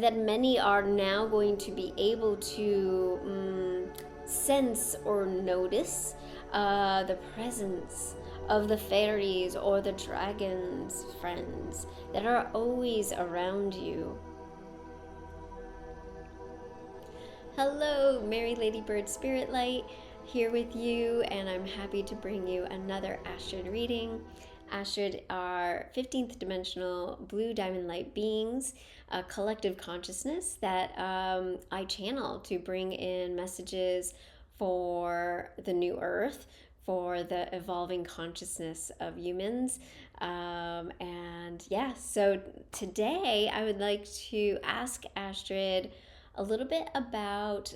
that many are now going to be able to sense or notice the presence of the fairies or the dragons, friends, that are always around you. Hello, Mary Ladybird Spiritlight, here with you, and I'm happy to bring you another Astrid reading. Astrid are 15th dimensional blue diamond light beings, a collective consciousness that I channel to bring in messages for the new earth, for the evolving consciousness of humans. And yeah, so today I would like to ask Astrid a little bit about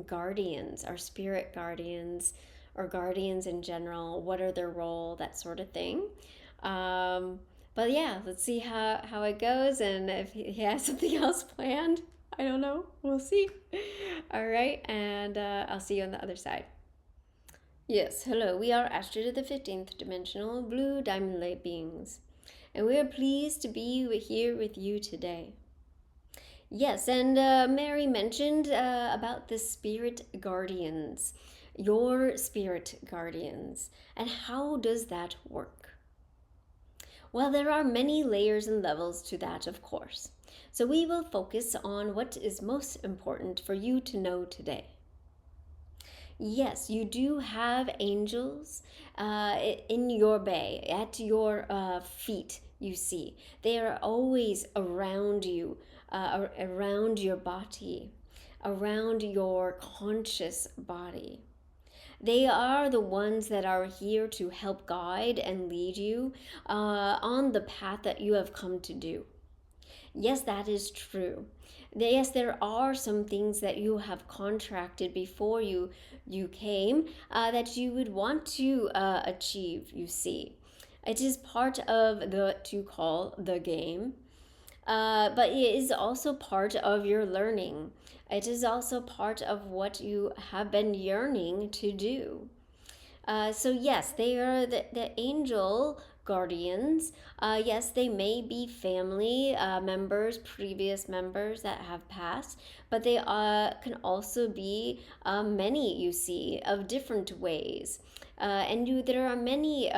guardians, our spirit guardians, or guardians in general. What are their role, that sort of thing. But yeah, let's see how it goes, and if he has something else planned, I don't know. We'll see. All right, and I'll see you on the other side. Yes, hello. We are Astrid of the 15th dimensional blue diamond light beings, and we are pleased to be here with you today. Yes, and Mary mentioned about the spirit guardians, your spirit guardians, and how does that work? Well, there are many layers and levels to that, of course. So we will focus on what is most important for you to know today. Yes, you do have angels in your bay, at your feet, you see. They are always around you, around your body, around your conscious body. They are the ones that are here to help guide and lead you on the path that you have come to do. Yes, that is true. Yes, there are some things that you have contracted before you came that you would want to achieve, you see. It is part of the to call the game, but it is also part of your learning. It is also part of what you have been yearning to do. So yes, they are the angel guardians. Yes, they may be family members, previous members that have passed, but they can also be many, you see, of different ways. There are many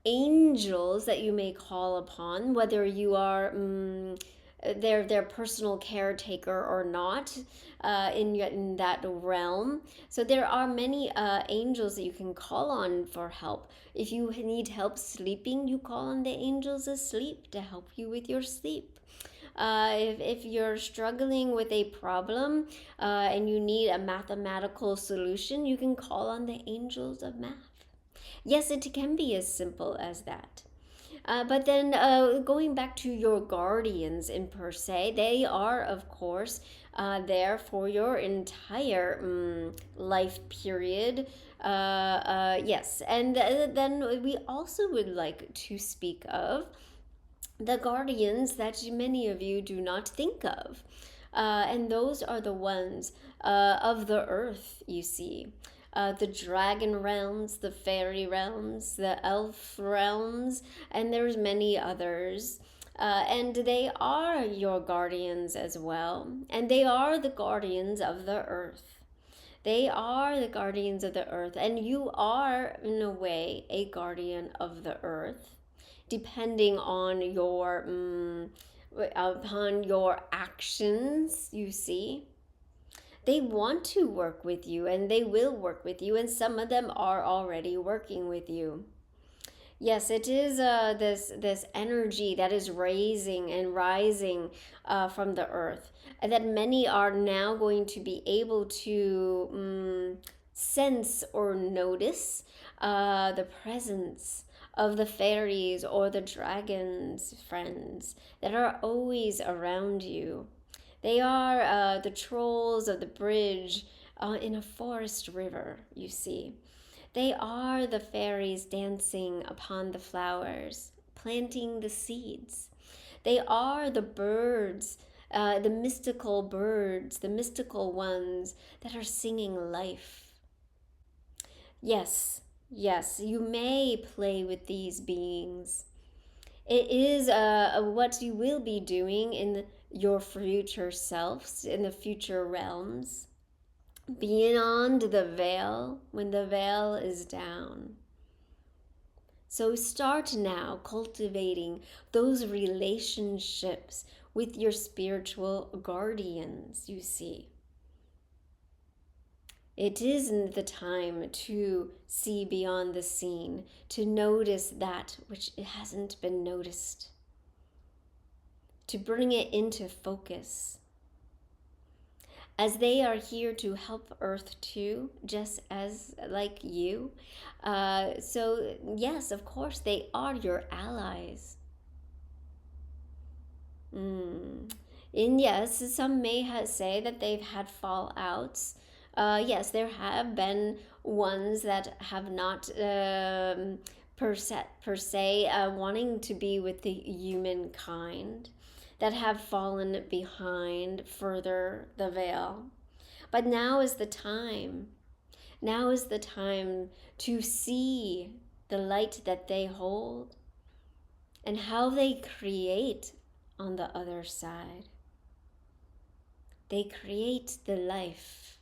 angels that you may call upon, whether you are their personal caretaker or not, in that realm. So there are many angels that you can call on for help. If you need help sleeping, you call on the angels asleep to help you with your sleep. If you're struggling with a problem and you need a mathematical solution, you can call on the angels of math. Yes, it can be as simple as that. But then going back to your guardians in per se, they are, of course, there for your entire life period. Yes, and then we also would like to speak of the guardians that many of you do not think of. And those are the ones of the earth, you see. The dragon realms, the fairy realms, the elf realms, and there's many others. And they are your guardians as well. And they are the guardians of the earth. They are the guardians of the earth. And you are, in a way, a guardian of the earth, depending on upon your actions, you see. They want to work with you, and they will work with you, and some of them are already working with you. Yes, it is this energy that is raising and rising from the earth, and that many are now going to be able to sense or notice the presence of the fairies or the dragons, friends, that are always around you. They are the trolls of the bridge in a forest river, you see. They are the fairies dancing upon the flowers, planting the seeds. They are the birds, the mystical birds, the mystical ones that are singing life. Yes, yes, you may play with these beings. It is what you will be doing in your future selves, in the future realms, beyond the veil, when the veil is down. So start now cultivating those relationships with your spiritual guardians, you see. It isn't the time to see beyond the seen, to notice that which hasn't been noticed, to bring it into focus. As they are here to help Earth too, just as like you. So yes, of course, they are your allies. And yes, some may say that they've had fallouts. Yes, there have been ones that have not per se wanting to be with the humankind, that have fallen behind further the veil. But now is the time. Now is the time to see the light that they hold and how they create on the other side. They create the life.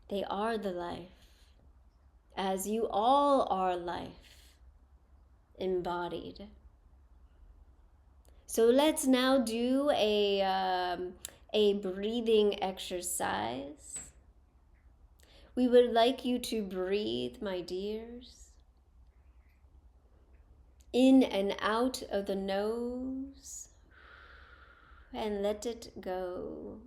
They are the life, as you all are life, embodied. So let's now do a breathing exercise. We would like you to breathe, my dears, in and out of the nose, and let it go.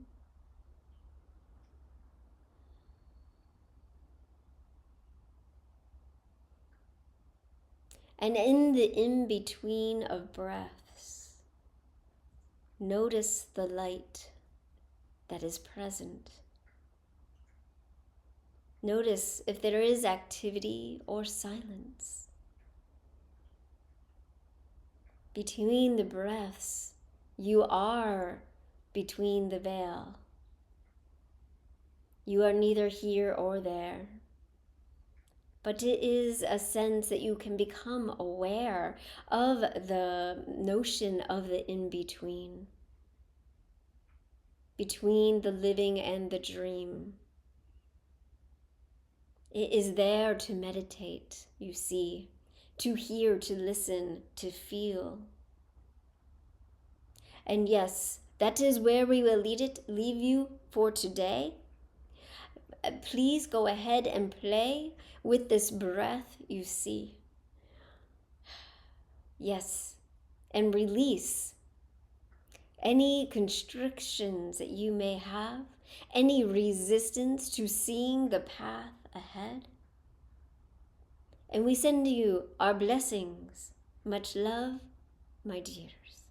And in the in-between of breaths, notice the light that is present. Notice if there is activity or silence. Between the breaths, you are between the veil. You are neither here or there. But it is a sense that you can become aware of the notion of the in-between, between the living and the dream. It is there to meditate, you see, to hear, to listen, to feel. And yes, that is where we will leave you for today. Please go ahead and play with this breath you see. Yes, and release any constrictions that you may have, any resistance to seeing the path ahead. And we send you our blessings. Much love, my dears.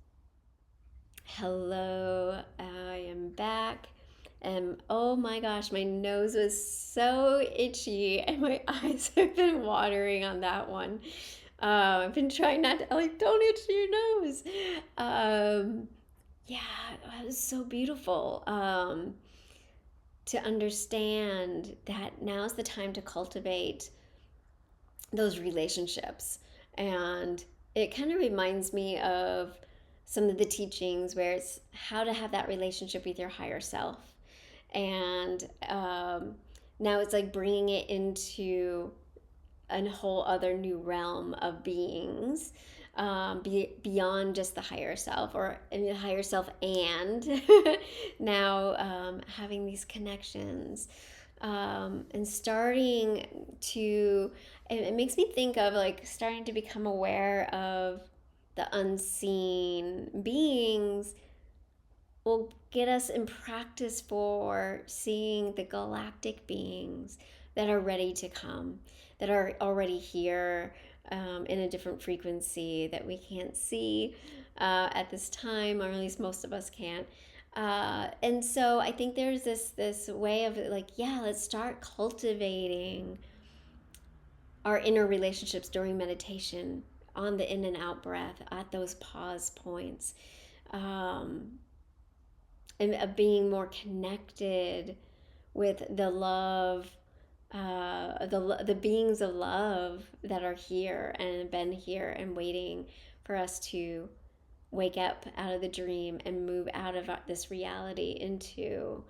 Hello, I am back. And oh my gosh, my nose was so itchy and my eyes have been watering on that one. I've been trying not to, like, don't itch your nose. Yeah, it was so beautiful to understand that now's the time to cultivate those relationships. And it kind of reminds me of some of the teachings where it's how to have that relationship with your higher self. And now it's like bringing it into a whole other new realm of beings, beyond just the higher self, or in the higher self, and now having these connections, and starting to, it makes me think of like starting to become aware of the unseen beings will get us in practice for seeing the galactic beings that are ready to come, that are already here, in a different frequency that we can't see at this time, or at least most of us can't. And so I think there's this way of like, yeah, let's start cultivating our inner relationships during meditation, on the in and out breath, at those pause points. And of being more connected with the love, the beings of love that are here and have been here and waiting for us to wake up out of the dream and move out of this reality into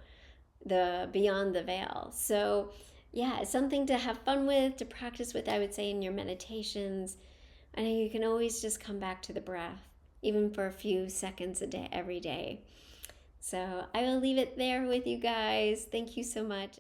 the beyond the veil. So yeah, it's something to have fun with, to practice with, I would say, in your meditations. And you can always just come back to the breath, even for a few seconds a day, every day. So I will leave it there with you guys. Thank you so much.